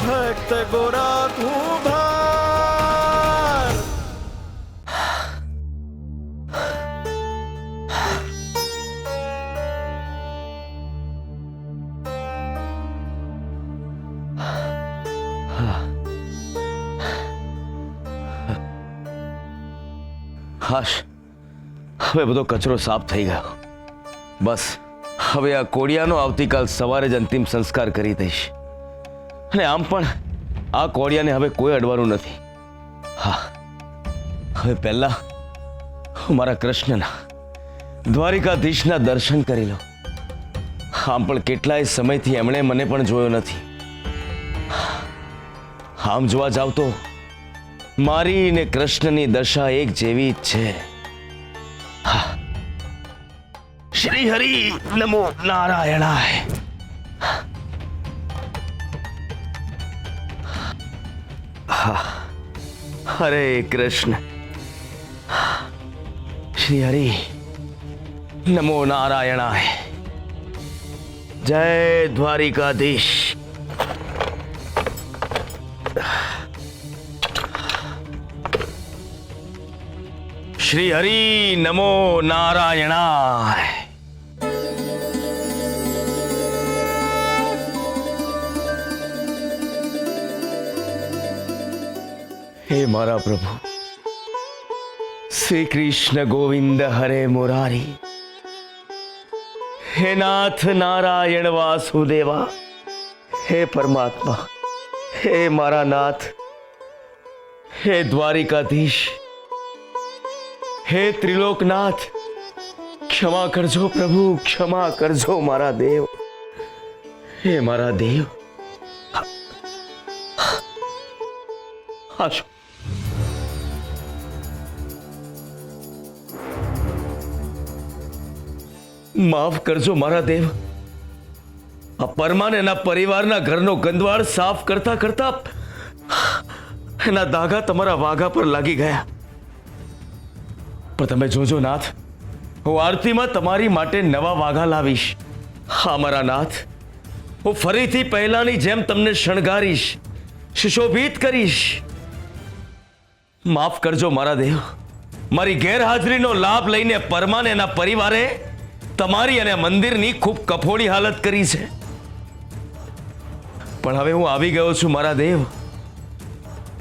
भक्त गोरा कुभार। હાશ, હવે બધો કચરો સાફ થઈ ગયો. બસ હવે આ કોડિયાનો આવતીકાલ સવારે જ અંતિમ સંસ્કાર કરી દઈશ. અને આમ પણ આ કોડિયાને હવે કોઈ અડવાનું નથી. હા, હવે પહેલા હું મારા કૃષ્ણના દ્વારિકાધીશના દર્શન કરી લો. આમ પણ કેટલાય સમયથી એમણે મને પણ જોયો નથી. આમ જોવા જાવ તો મારી ને કૃષ્ણની દશા એક જેવી જ છે. હા, શ્રી હરિ નમો નારાયણાય. હા, હરે કૃષ્ણ. શ્રી હરિ નમો નારાયણાય. જય દ્વારિકાધીશ. શ્રી હરિ નમો નારાયણાય. હે મારા પ્રભુ શ્રી કૃષ્ણ ગોવિંદ હરે મુરારી. હે નાથ નારાયણ વાસુદેવા. હે પરમાત્મા, હે મારા નાથ, હે દ્વારિકાધીશ, હે ત્રિલોકનાથ, ક્ષમા કરજો પ્રભુ, ક્ષમા કરજો મારા દેવ. હે મારા દેવ. હાશો, માફ કરજો મારા દેવ. આ પરમાન એના પરિવારના ઘરનો ગંદવાડ સાફ કરતા કરતા એના દાગા તમારા વાઘા પર લાગી ગયા. પણ તમે જોજો નાથ, હું આરતીમાં તમારી માટે નવા વાઘા લાવીશ. હા મારા નાથ, હું ફરીથી પહેલાની જેમ તમને શણગારીશ, સુશોભિત કરીશ. માફ કરજો મારા દેવ. મારી ગેરહાજરીનો લાભ લઈને પરમાન એના પરિવારે તમારી અને મંદિરની ખૂબ કફોડી હાલત કરી છે. પણ હવે હું આવી ગયો છું મારા દેવ.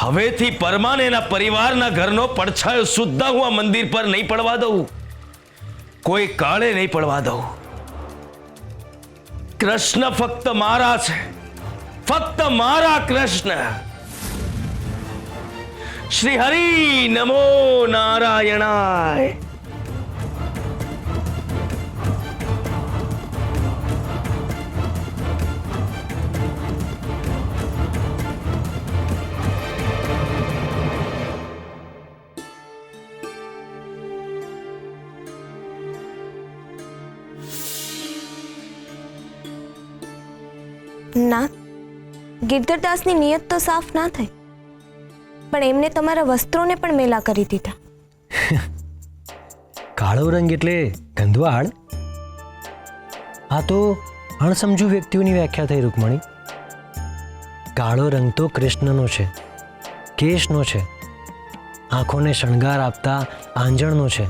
હવેથી પરમાન એના પરિવારના ઘરનો પડછાયો સુદ્ધા હું આ મંદિર પર નહીં પડવા દઉં, કોઈ કાળે નહીં પડવા દઉં. કૃષ્ણ ફક્ત મારા છે, ફક્ત મારા કૃષ્ણ. શ્રી હરિ નમો નારાયણાય. ના, ગિરધરદાસની નિયત તો સાફ ના થઈ, પણ એમને તમારા વસ્ત્રોને પણ મેલા કરી દીધા. કાળો રંગ એટલે ગંધવાળ? આ તો અણસમજુ વ્યક્તિઓની વ્યાખ્યા થઈ રૂકમણી. કાળો રંગ તો કૃષ્ણનો છે, કેશનો છે, આંખોને શણગાર આપતા આંજણનો છે.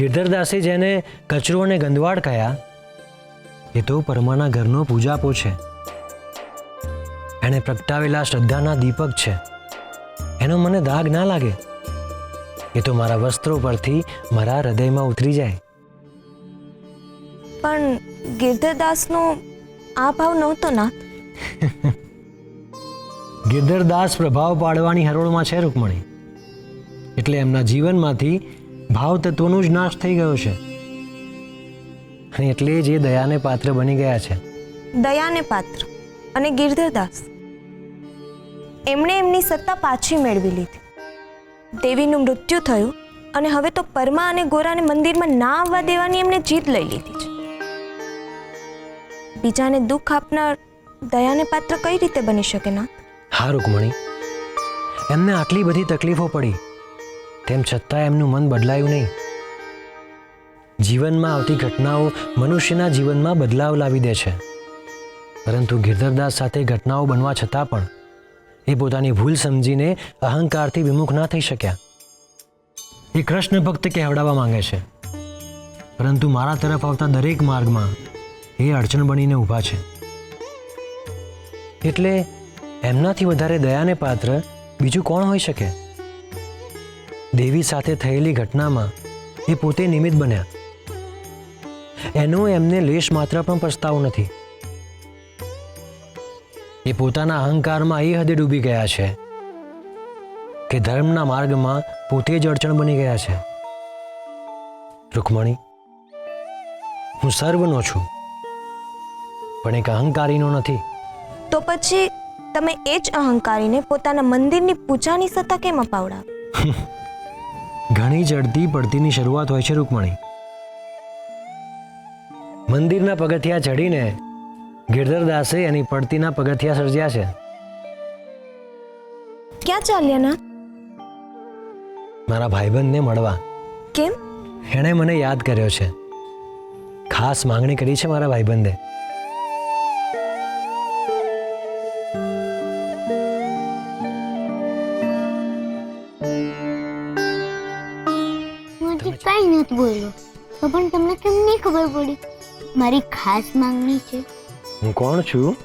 ગિરધરદાસે જેને કચરો અને ગંધવાળ કહ્યા એ તો પરમાના ઘરનો પૂજાપો છે. એણે પ્રગટાવેલા શ્રદ્ધાના દીપક છે. એનો મને દાગ ના લાગે, એ તો મારા વસ્ત્રો પરથી મારા હૃદયમાં ઉતરી જાય. પણ ગિરધરદાસનો આ ભાવ નહોતો ના. ગિરધરદાસ પ્રભાવ પાડવાની હરોળમાં છે રૂકમણી, એટલે એમના જીવનમાંથી ભાવ તત્વનો જ નાશ થઈ ગયો છે. અને એટલે જ એ દયાને પાત્ર બની ગયા છે. દયાને પાત્ર અને ગિરધરદાસ એમણે એમની સત્તા પાછી મેળવી લીધી. દેવીનું મૃત્યુ થયું અને હવે તો પરમા અને ગોરાને મંદિરમાં ના આવવા દેવાની એમણે જીદ લઈ લીધી છે. બીજાને દુઃખ આપનાર દયાને પાત્ર કઈ રીતે બની શકે ના? હા રૂકમણી, એમને આટલી બધી તકલીફો પડી, તેમ છતાં એમનું મન બદલાયું નહીં. જીવનમાં આવતી ઘટનાઓ મનુષ્યના જીવનમાં બદલાવ લાવી દે છે. પરંતુ ગિરધરદાસ સાથે ઘટનાઓ બનવા છતાં પણ એ પોતાની ભૂલ સમજીને અહંકારથી વિમુખ ના થઈ શક્યા. એ કૃષ્ણ ભક્ત કહેવડાવવા માંગે છે, પરંતુ મારા તરફ આવતા દરેક માર્ગમાં એ અડચણ બનીને ઊભા છે. એટલે એમનાથી વધારે દયાને પાત્ર બીજું કોણ હોઈ શકે? દેવી સાથે થયેલી ઘટનામાં એ પોતે નિમિત્ત બન્યા. એનો એમને લેશ માત્ર પણ પસ્તાવો નથી. એ પોતાના અહંકારમાં એ હદે ડૂબી ગયા છે કે ધર્મના માર્ગમાં પોતે જ અડચણ બની ગયા છે. રૂકમણી, હું સર્વનો છું, પણ એક અહંકારીનો નથી. તો પછી તમે એ જ અહંકારીને પોતાના મંદિરની પૂજાની સત્તા કેમ અપાવડાવ? ઘણી ચડતી પડતીની શરૂઆત હોય છે રૂકમણી. મંદિરના પગથિયા ચડીને ગિરધરદાસે એની પડતીના પગથિયા સર્જ્યા છે. ક્યાં ચાલ્યા ના? મારા ભાઈબંધને મળવા. કેમ? એણે મને યાદ કર્યો છે. ખાસ માંગણી કરી છે મારા ભાઈબંધે. હું હજી કાંઈ નથી બોલ્યો, તો પણ તમને કેમ નહીં ખબર પડી? મારી ખાસ માંગણી છે. હું કોણ છું?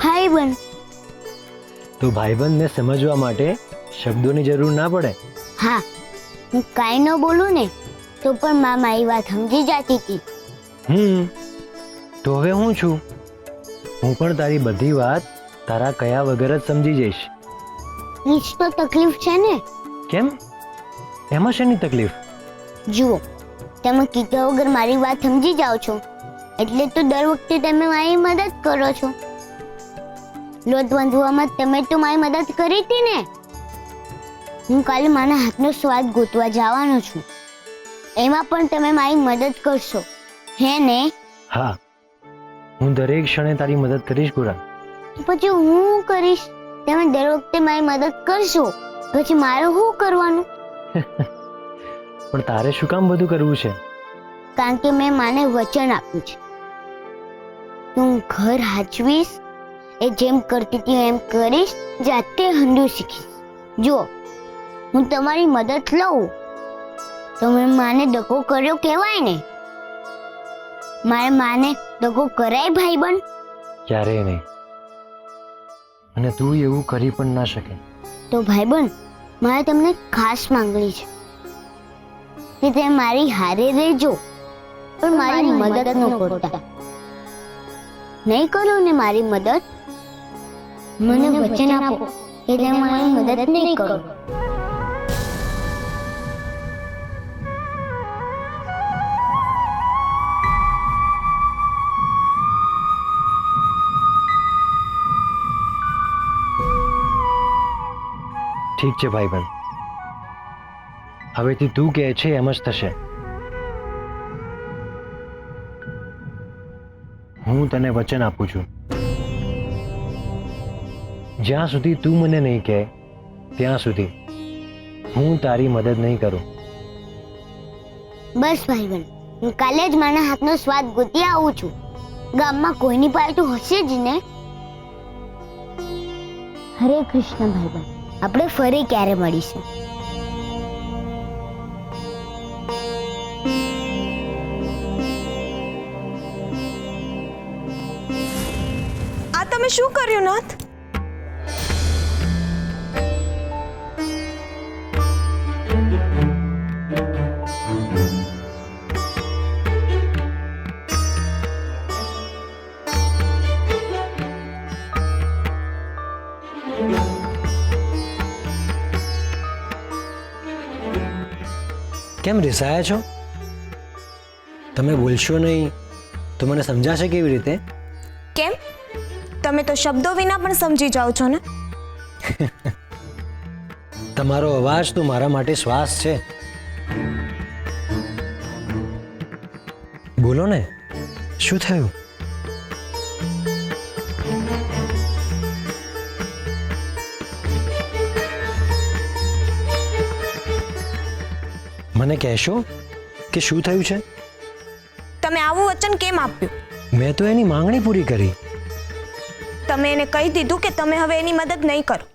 ભાઈબંધ. તો ભાઈબંધને સમજવા માટે શબ્દોની જરૂર ના પડે. હા, હું કાંઈ ન બોલું ને તો પણ મા મારી વાત સમજી જતી હતી. તો હવે હું છું. હું પણ તારી બધી વાત તારા કયા વગર જ સમજી જઈશ. રીચ તો તકલીફ છે ને. કેમ? એમાં શેની તકલીફ? જુઓ, તમે કીધા વગર મારી વાત સમજી જાઓ છો એટલે તો દર વખતે તમે મારી મદદ કરો છો. લોટ બાંધવામાં તમે તો મારી મદદ કરી હતી ને. હું કાલે મારા હાથનો સ્વાદ ગોતવા જવાનો છું, એમાં પણ તમે મારી મદદ કરશો, હે ને? હા, હું દરેક ક્ષણે તારી મદદ કરીશ ગોરા. તો પછી હું કરીશ. તમે દર વખતે મારી મદદ કરશો પછી મારે શું કરવાનું? પણ તારે શું કામ બધું કરવું છે? કારણ કે મેં માને વચન આપ્યું છે. હું ઘર હાચવીશ, એ જેમ કરતી હતી એમ કરીશ, જાતે હંડું શીખીશ. જો હું તમારી મદદ લઉં તો મેં માને દગો કર્યો કહેવાય ને. મારે માને દગો કરાય ભાઈબંધ? ક્યારેય નહીં. અને તું એવું કરી પણ ના શકે. તો ભાઈબંધ, મારે તમને ખાસ માંગણી છે કે તમે મારી હારે રહેજો, પણ મારી મદદ ન કરતા. નહીં કરો ને મારી મદદ, મને વચન આપો કે તમે મારી મદદ નહીં કરો. ઠીક છે ભાઈબંધ, હવેથી તું કહે છે એમ જ થશે. હું તને વચન આપું છું, જ્યાં સુધી તું મને નહીં કહે ત્યાં સુધી હું તારી મદદ નહીં કરું. બસ ભાઈબંધ, હું કાલે જ મારા હાથનો સ્વાદ ગોતી આવું છું. ગામમાં કોઈની પાલતું હશે જ ને. હરે કૃષ્ણ ભાઈબંધ, આપણે ફરી ક્યારે મળીશું? આ તમે શું કર્યું નાથ? કેમ રિસાયા છો? તમે બોલશો નહીં તો મને સમજાશે કેવી રીતે? કેમ? તમે તો શબ્દો વિના પણ સમજી જાઓ છો ને. તમારો અવાજ તો મારા માટે શ્વાસ છે. બોલો ને, શું થયું? મને કહેશો કે શું થયું છે? તમે આવું વચન કેમ આપ્યું? મેં તો એની માંગણી પૂરી કરી. તમે એને કહી દીધું કે તમે હવે એની મદદ નહીં કરો.